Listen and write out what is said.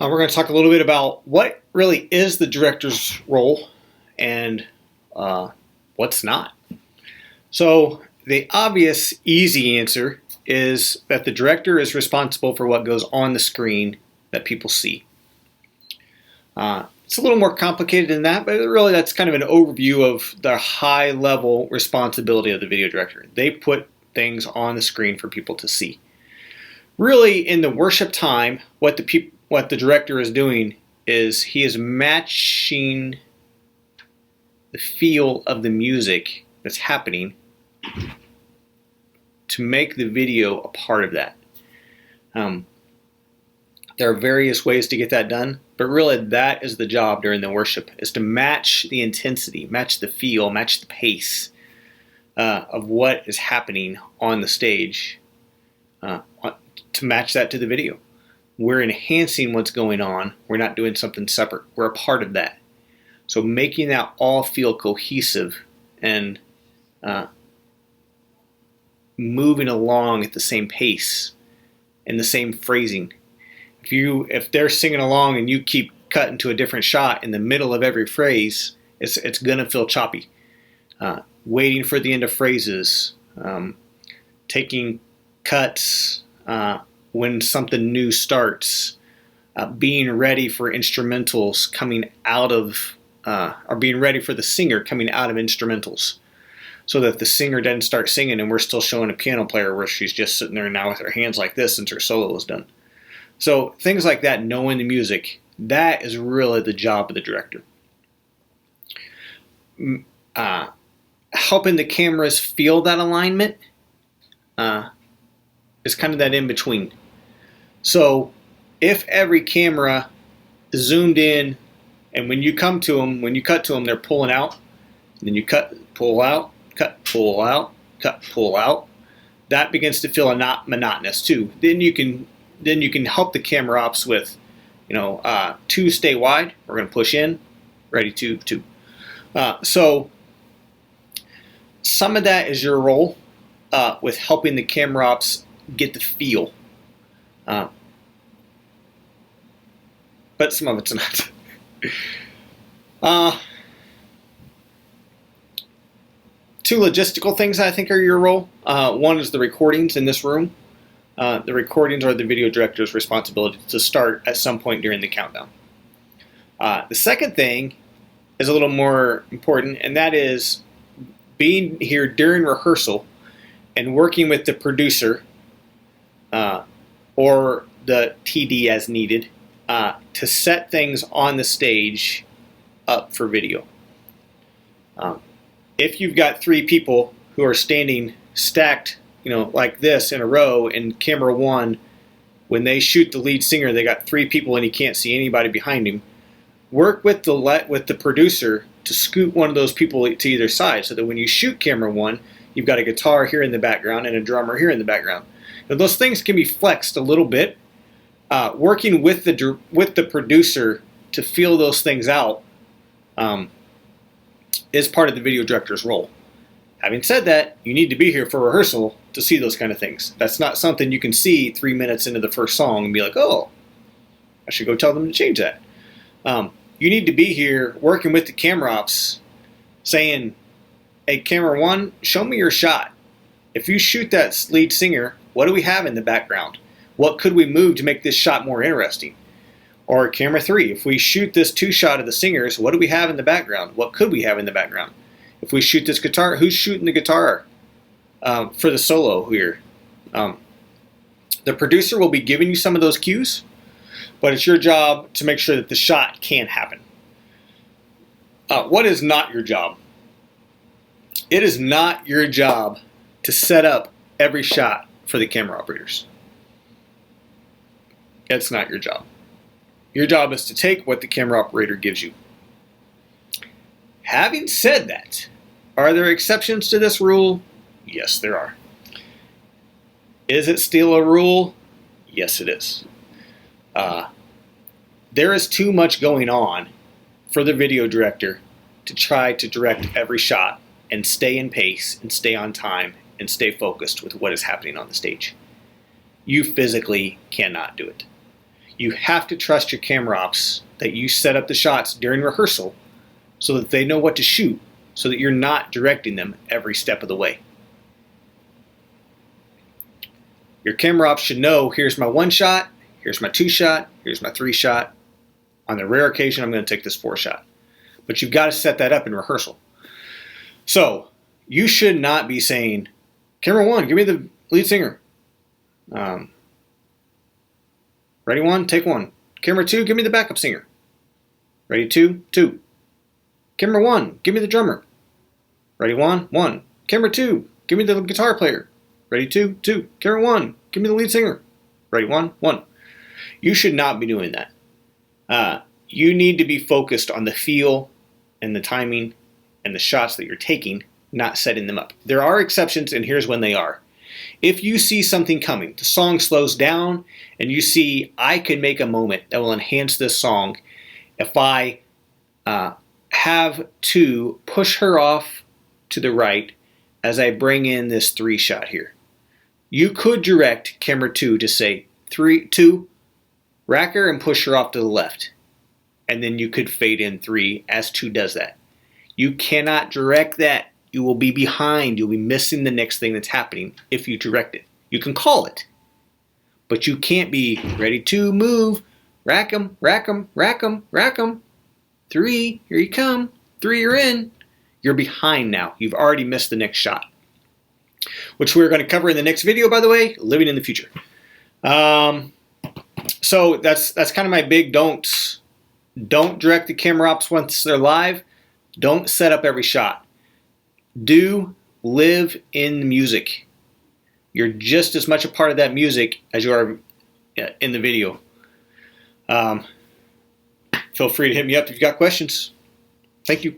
We're going to talk a little bit about what really is the director's role and what's not. So the obvious, easy answer is that the director is responsible for what goes on the screen that people see. It's a little more complicated than that, but really that's kind of an overview of the high-level responsibility of the video director. They put things on the screen for people to see. Really, in the worship time, what the director is doing is he is matching the feel of the music that's happening to make the video a part of that. There are various ways to get that done, but really that is the job during the worship, is to match the intensity, match the feel, match the pace of what is happening on the stage, to match that to the video. We're enhancing what's going on. We're not doing something separate. We're a part of that. So making that all feel cohesive and moving along at the same pace and the same phrasing. If they're singing along and you keep cutting to a different shot in the middle of every phrase, it's gonna feel choppy. Waiting for the end of phrases, taking cuts when something new starts, being ready for instrumentals coming out of, or being ready for the singer coming out of instrumentals, so that the singer doesn't start singing and we're still showing a piano player where she's just sitting there now with her hands like this since her solo is done. So things like that, knowing the music, that is really the job of the director. Helping the cameras feel that alignment is kind of that in between. So if every camera is zoomed in, and when you cut to them, they're pulling out, and then you cut, pull out, cut, pull out, cut, pull out, that begins to feel not monotonous too. Then you can help the camera ops with, two, stay wide. We're going to push in, ready, two. So some of that is your role with helping the camera ops get the feel. But some of it's not. Two logistical things I think are your role. One is the recordings in this room. The recordings are the video director's responsibility to start at some point during the countdown. The second thing is a little more important, and that is being here during rehearsal and working with the producer or the TD as needed to set things on the stage up for video. If you've got three people who are standing stacked like this in a row, in camera one, when they shoot the lead singer, they got three people and he can't see anybody behind him. Work with the producer to scoot one of those people to either side, so that when you shoot camera one, you've got a guitar here in the background and a drummer here in the background. Now, those things can be flexed a little bit. Working with the producer to feel those things out is part of the video director's role. Having said that, you need to be here for rehearsal to see those kind of things. That's not something you can see 3 minutes into the first song and be like, oh, I should go tell them to change that. You need to be here working with the camera ops saying, hey, camera one, show me your shot. If you shoot that lead singer, what do we have in the background? What could we move to make this shot more interesting? Or camera three, if we shoot this two shot of the singers, what do we have in the background? What could we have in the background? If we shoot this guitar, who's shooting the guitar for the solo here? The producer will be giving you some of those cues, but it's your job to make sure that the shot can happen. What is not your job? It is not your job to set up every shot for the camera operators. It's not your job. Your job is to take what the camera operator gives you. Having said that, are there exceptions to this rule? Yes, there are. Is it still a rule? Yes, it is. There is too much going on for the video director to try to direct every shot and stay in pace and stay on time and stay focused with what is happening on the stage. You physically cannot do it. You have to trust your camera ops that you set up the shots during rehearsal so that they know what to shoot, so that you're not directing them every step of the way. Your camera ops should know, here's my 1 shot, here's my 2 shot, here's my 3 shot. On the rare occasion, I'm going to take this 4 shot. But you've got to set that up in rehearsal. So you should not be saying, camera 1, give me the lead singer. Ready 1, take 1. Camera 2, give me the backup singer. Ready 2, 2. Camera 1, give me the drummer. Ready 1, 1. Camera 2, give me the guitar player. Ready 2, 2. Camera 1, give me the lead singer. Ready 1, 1. You should not be doing that. You need to be focused on the feel and the timing and the shots that you're taking, not setting them up. There are exceptions, and here's when they are. If you see something coming, the song slows down, and you see, I could make a moment that will enhance this song if I have to push her off to the right as I bring in this 3 shot here. You could direct camera 2 to say 3, 2, rack her and push her off to the left. And then you could fade in 3 as 2 does that. You cannot direct that. You will be behind. You'll be missing the next thing that's happening if you direct it. You can call it, but you can't be ready to move. Rack 'em, rack 'em, rack 'em, rack 'em. 3, here you come. 3, you're in. You're behind now. You've already missed the next shot, which we're going to cover in the next video, by the way, living in the future. So that's kind of my big don'ts. Don't direct the camera ops once they're live. Don't set up every shot. Do live in the music. You're just as much a part of that music as you are in the video. Feel free to hit me up if you've got questions. Thank you.